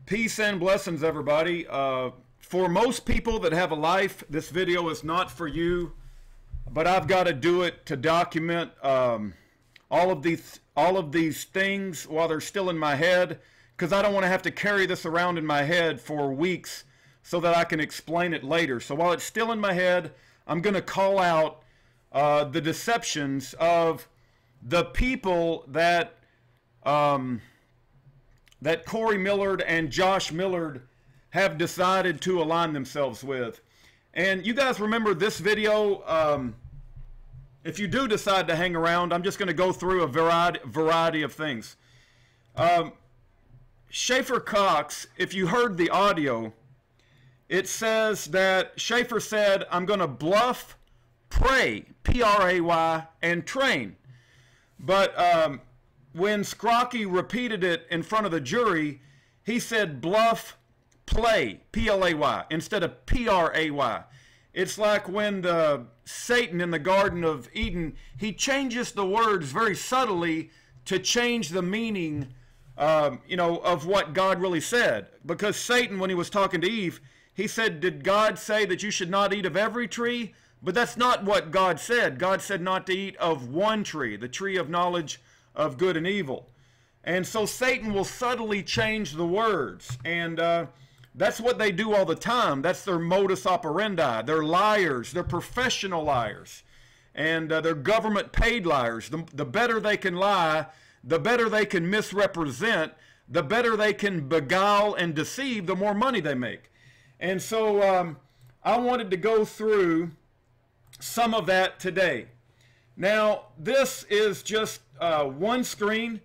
Peace and blessings, everybody. For most people that have a life, this video is not for you, but I've got to do it to document all of these things while they're still in my head, because I don't want to have to carry this around in my head for weeks so that I can explain it later. So while it's still in my head, I'm going to call out the deceptions of the people that that Corey Millard and Josh Millard have decided to align themselves with. And you guys remember this video. If you do decide to hang around, I'm just going to go through a variety of things. Schaeffer Cox, if you heard the audio, it says that Schaeffer said, I'm going to bluff, pray, P-R-A-Y, and train. But when Scrocky repeated it in front of the jury, he said bluff, play, P-L-A-Y, instead of P-R-A-Y. It's like when Satan in the Garden of Eden, he changes the words very subtly to change the meaning, of what God really said. Because Satan, when he was talking to Eve, he said, did God say that you should not eat of every tree? But that's not what God said. God said not to eat of one tree, the tree of knowledge of good and evil. And so Satan will subtly change the words. And that's what they do all the time. That's their modus operandi. They're liars. They're professional liars. And they're government paid liars. The better they can lie, the better they can misrepresent, the better they can beguile and deceive, the more money they make. And so I wanted to go through some of that today. Now, this is just one screen.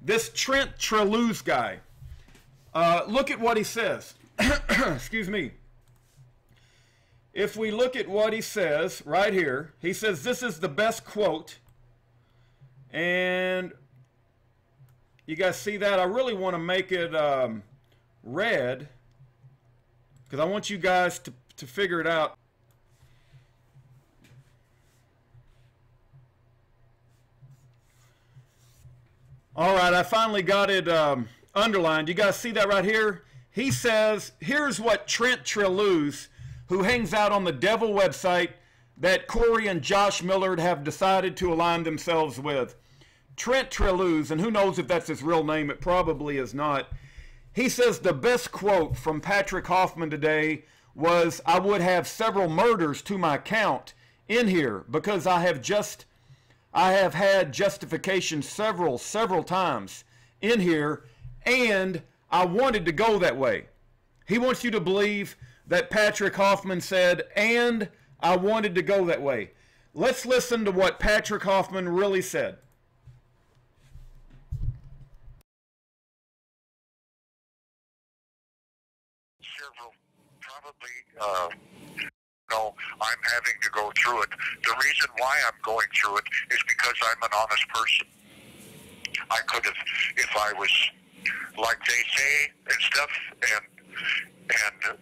This Trent Trelew's guy, look at what he says. Excuse me. If we look at what he says right here, he says this is the best quote. And you guys see that? I really want to make it red because I want you guys to figure it out. All right, I finally got it underlined. You guys see that right here? He says, here's what Trent Trelew's, who hangs out on the devil website that Corey and Josh Millard have decided to align themselves with. Trent Trelew's, and who knows if that's his real name, it probably is not. He says the best quote from Patrick Hoffman today was, I would have several murders to my count in here because I have had justification several times in here, and I wanted to go that way. He wants you to believe that Patrick Hoffman said, and I wanted to go that way. Let's listen to what Patrick Hoffman really said. No, I'm having to go through it. The reason why I'm going through it is because I'm an honest person. I could have, if I was like they say and stuff, and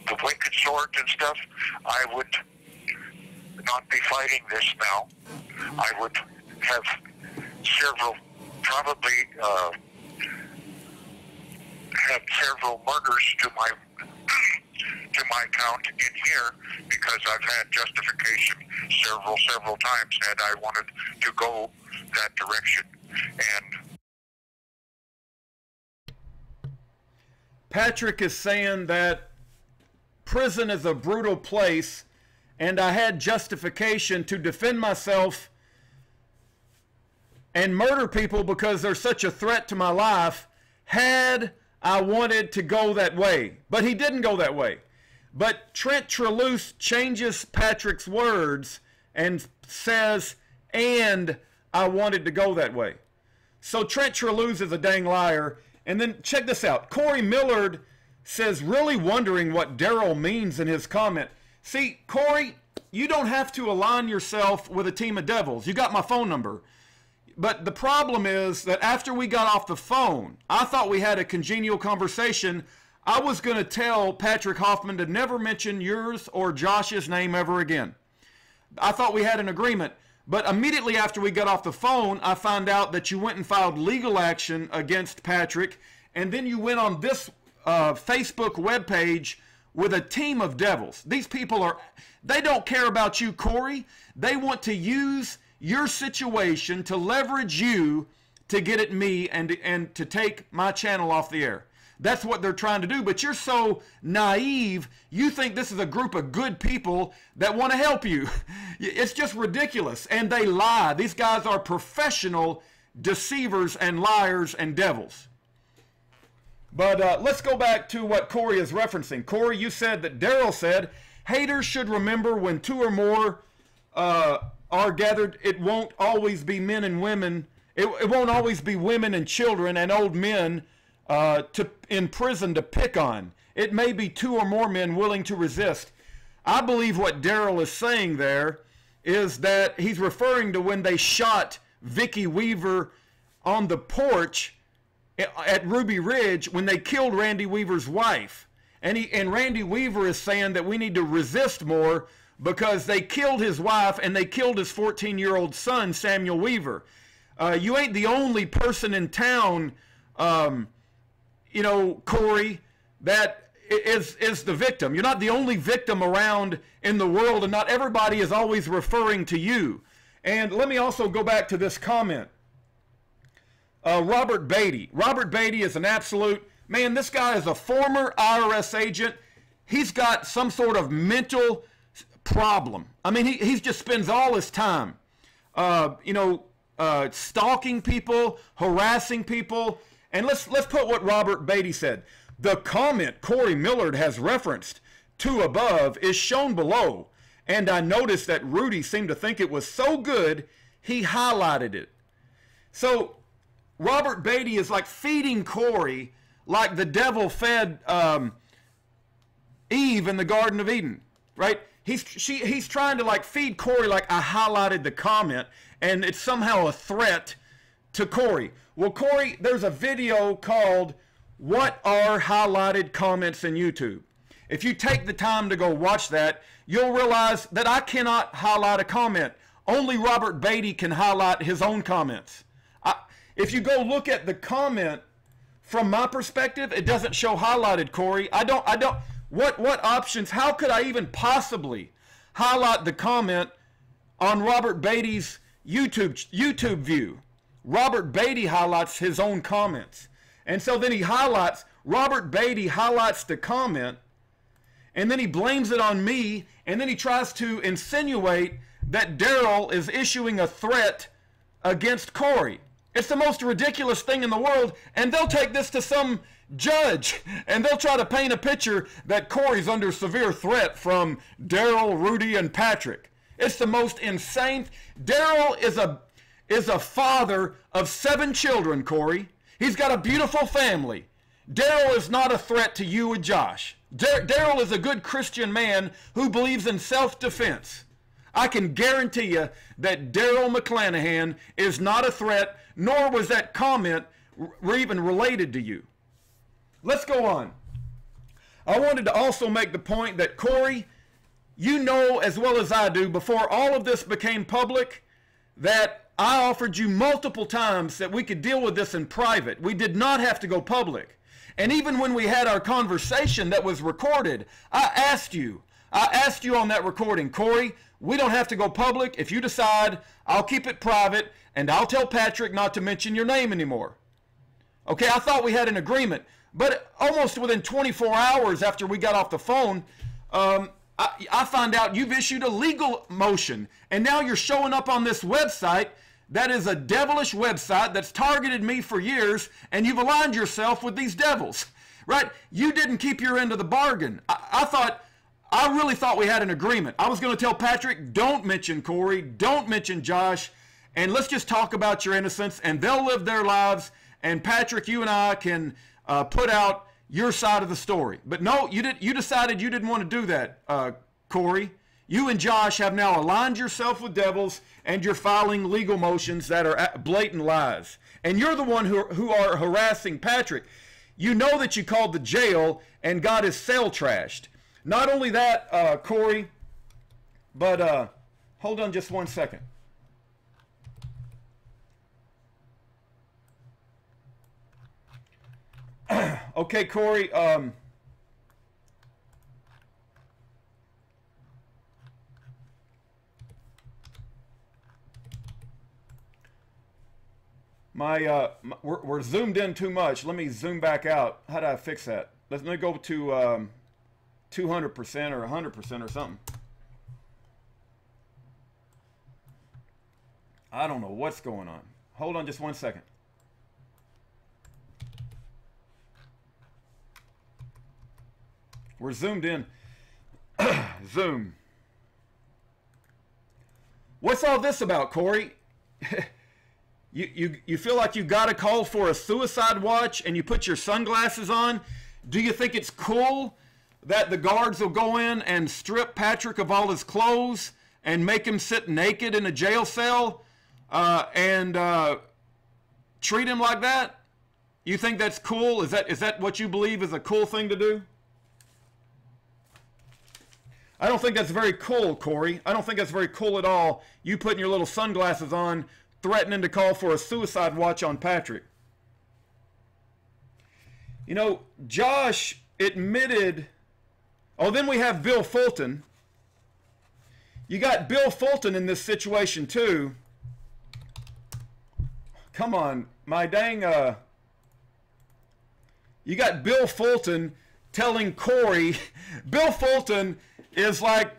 the wicked sort and stuff, I would not be fighting this now. I would have several, probably have several murders to my count in here because I've had justification several times had I wanted to go that direction. And Patrick is saying that prison is a brutal place and I had justification to defend myself and murder people because they're such a threat to my life had I wanted to go that way. But he didn't go that way. But Trent Trelew changes Patrick's words and says, and I wanted to go that way. So Trent Trelew is a dang liar. And then check this out. Corey Millard says, really wondering what Daryl means in his comment. See, Corey, you don't have to align yourself with a team of devils. You got my phone number. But the problem is that after we got off the phone, I thought we had a congenial conversation. I was going to tell Patrick Hoffman to never mention yours or Josh's name ever again. I thought we had an agreement. But immediately after we got off the phone, I found out that you went and filed legal action against Patrick, and then you went on this Facebook webpage with a team of devils. These people they don't care about you, Corey. They want to use your situation to leverage you to get at me and to take my channel off the air. That's what they're trying to do, but you're so naive, you think this is a group of good people that want to help you. It's just ridiculous, and they lie. These guys are professional deceivers and liars and devils. But let's go back to what Corey is referencing. Corey, you said that Daryl said, haters should remember when two or more are gathered, it won't always be men and women. It won't always be women and children and old men in prison to pick on. It may be two or more men willing to resist. I believe what Daryl is saying there is that he's referring to when they shot Vicki Weaver on the porch at Ruby Ridge, when they killed Randy Weaver's wife. And Randy Weaver is saying that we need to resist more because they killed his wife and they killed his 14-year-old son, Samuel Weaver. You ain't the only person in town, Corey, that is the victim. You're not the only victim around in the world, and not everybody is always referring to you. And let me also go back to this comment. Robert Beatty. Robert Beatty is an absolute, man, this guy is a former IRS agent. He's got some sort of mental problem. I mean, he just spends all his time, stalking people, harassing people. And let's put what Robert Beatty said. The comment Corey Millard has referenced to above is shown below, and I noticed that Rudy seemed to think it was so good, he highlighted it. So Robert Beatty is like feeding Corey like the devil fed Eve in the Garden of Eden, right? He's trying to like feed Corey like I highlighted the comment, and it's somehow a threat to Corey. Well, Corey, there's a video called What Are Highlighted Comments in YouTube? If you take the time to go watch that, you'll realize that I cannot highlight a comment. Only Robert Beatty can highlight his own comments. If you go look at the comment from my perspective, it doesn't show highlighted, Corey. What options, how could I even possibly highlight the comment on Robert Beatty's YouTube view? Robert Beatty highlights his own comments. And so then Robert Beatty highlights the comment, and then he blames it on me, and then he tries to insinuate that Daryl is issuing a threat against Corey. It's the most ridiculous thing in the world, and they'll take this to some judge, and they'll try to paint a picture that Corey's under severe threat from Daryl, Rudy, and Patrick. It's the most insane. Daryl is a father of 7 children, Corey. He's got a beautiful family. Daryl is not a threat to you and Josh. Daryl is a good Christian man who believes in self-defense. I can guarantee you that Daryl McClanahan is not a threat, nor was that comment even related to you. Let's go on. I wanted to also make the point that, Corey, you know as well as I do, before all of this became public, that I offered you multiple times that we could deal with this in private. We did not have to go public. And even when we had our conversation that was recorded, I asked you on that recording, Corey, we don't have to go public. If you decide, I'll keep it private, and I'll tell Patrick not to mention your name anymore. Okay, I thought we had an agreement. But almost within 24 hours after we got off the phone, I find out you've issued a legal motion, and now you're showing up on this website that is a devilish website that's targeted me for years, and you've aligned yourself with these devils, right? You didn't keep your end of the bargain. I really thought we had an agreement. I was going to tell Patrick, don't mention Corey, don't mention Josh, and let's just talk about your innocence, and they'll live their lives, and Patrick, you and I can put out your side of the story. But no, you decided you didn't want to do that, Corey. You and Josh have now aligned yourself with devils, and you're filing legal motions that are blatant lies. And you're the one who are harassing Patrick. You know that you called the jail and got his cell trashed. Not only that, Corey, but hold on just one second. Okay, Corey. We're zoomed in too much. Let me zoom back out. How do I fix that? Let me go to 200% or 100% or something. I don't know what's going on. Hold on just 1 second. We're zoomed in. Zoom. What's all this about, Corey? You feel like you got a call for a suicide watch and you put your sunglasses on? Do you think it's cool that the guards will go in and strip Patrick of all his clothes and make him sit naked in a jail cell and treat him like that? You think that's cool? Is that what you believe is a cool thing to do? I don't think that's very cool, Corey. I don't think that's very cool at all. You putting your little sunglasses on, threatening to call for a suicide watch on Patrick. You know, Josh admitted... Oh, then we have Bill Fulton. You got Bill Fulton in this situation, too. Come on, my dang... You got Bill Fulton telling Corey... Bill Fulton is like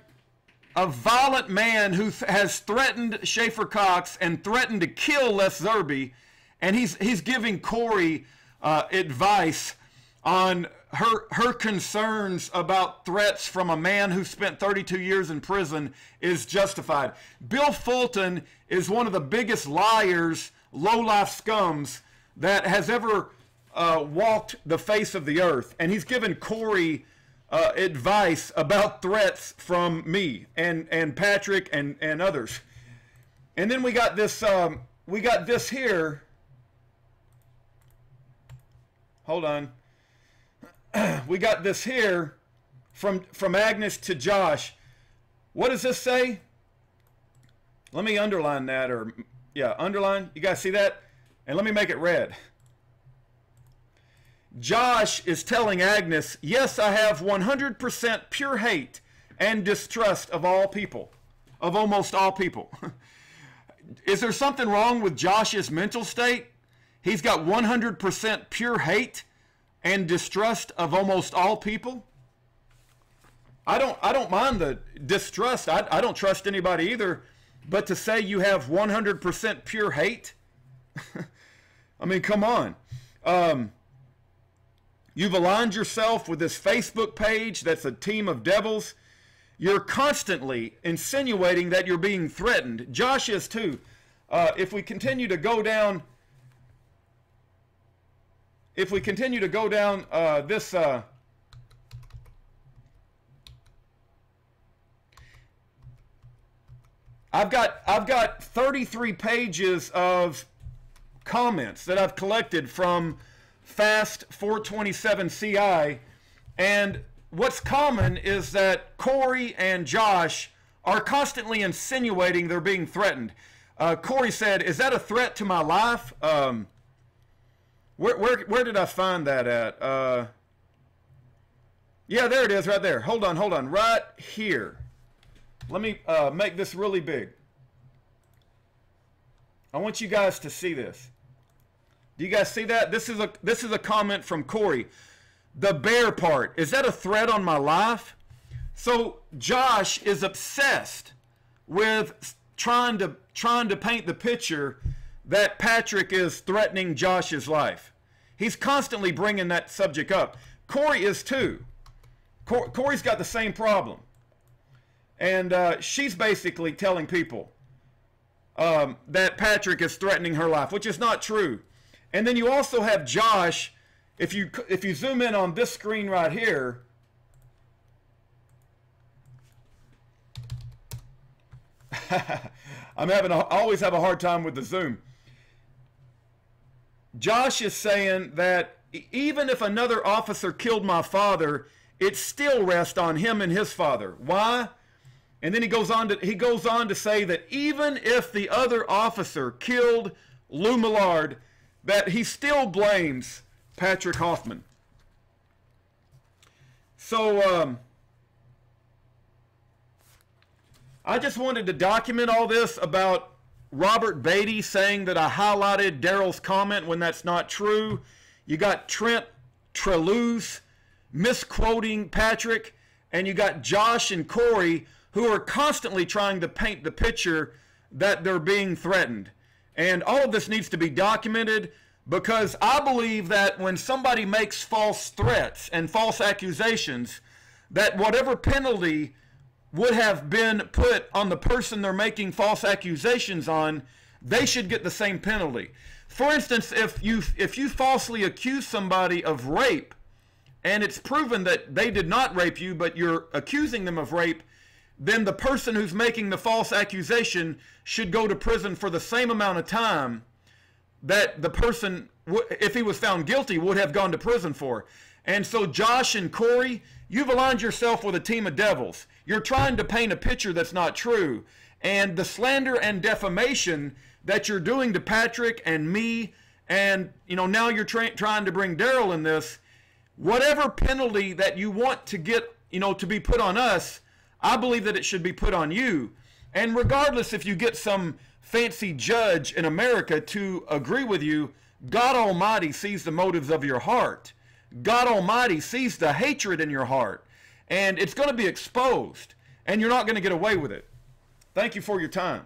a violent man who has threatened Schaeffer Cox and threatened to kill Les Zerby, and he's giving Corey advice on her concerns about threats from a man who spent 32 years in prison is justified. Bill Fulton is one of the biggest liars, low-life scums that has ever walked the face of the earth, and he's given Corey advice about threats from me and Patrick and others. And then we got this here. Hold on. We got this here from Agnes to Josh. What does this say? Let me underline that, or yeah, underline. You guys see that? And let me make it red. Josh is telling Agnes, yes, I have 100% pure hate and distrust of all people, of almost all people. Is there something wrong with Josh's mental state? He's got 100% pure hate and distrust of almost all people? I don't mind the distrust. I don't trust anybody either. But to say you have 100% pure hate? I mean, come on. You've aligned yourself with this Facebook page that's a team of devils. You're constantly insinuating that you're being threatened. Josh is too. If we continue to go down, this, I've got 33 pages of comments that I've collected from Fast 427 CI, and what's common is that Corey and Josh are constantly insinuating they're being threatened. Corey said, "Is that a threat to my life?" Where did I find that at? Yeah, there it is, right there. Hold on, right here. Let me make this really big. I want you guys to see this. Do you guys see that? This is a comment from Corey. The bear part, is that a threat on my life? So Josh is obsessed with trying to paint the picture that Patrick is threatening Josh's life. He's constantly bringing that subject up. Corey is too. Corey's got the same problem. And she's basically telling people that Patrick is threatening her life, which is not true. And then you also have Josh. If you zoom in on this screen right here, I always have a hard time with the zoom. Josh is saying that even if another officer killed my father, it still rests on him and his father. Why? And then he goes on to say that even if the other officer killed Lou Millard, that he still blames Patrick Hoffman. So, I just wanted to document all this about Robert Beatty saying that I highlighted Daryl's comment when that's not true. You got Trent Treluse misquoting Patrick, and you got Josh and Corey who are constantly trying to paint the picture that they're being threatened. And all of this needs to be documented, because I believe that when somebody makes false threats and false accusations, that whatever penalty would have been put on the person they're making false accusations on, they should get the same penalty. For instance, if you falsely accuse somebody of rape, and it's proven that they did not rape you, but you're accusing them of rape, then the person who's making the false accusation should go to prison for the same amount of time that the person, if he was found guilty, would have gone to prison for. And so Josh and Corey, you've aligned yourself with a team of devils. You're trying to paint a picture that's not true. And the slander and defamation that you're doing to Patrick and me, and now you're trying to bring Daryl in this, whatever penalty that you want to get, to be put on us, I believe that it should be put on you. And regardless if you get some fancy judge in America to agree with you, God Almighty sees the motives of your heart. God Almighty sees the hatred in your heart. And it's going to be exposed. And you're not going to get away with it. Thank you for your time.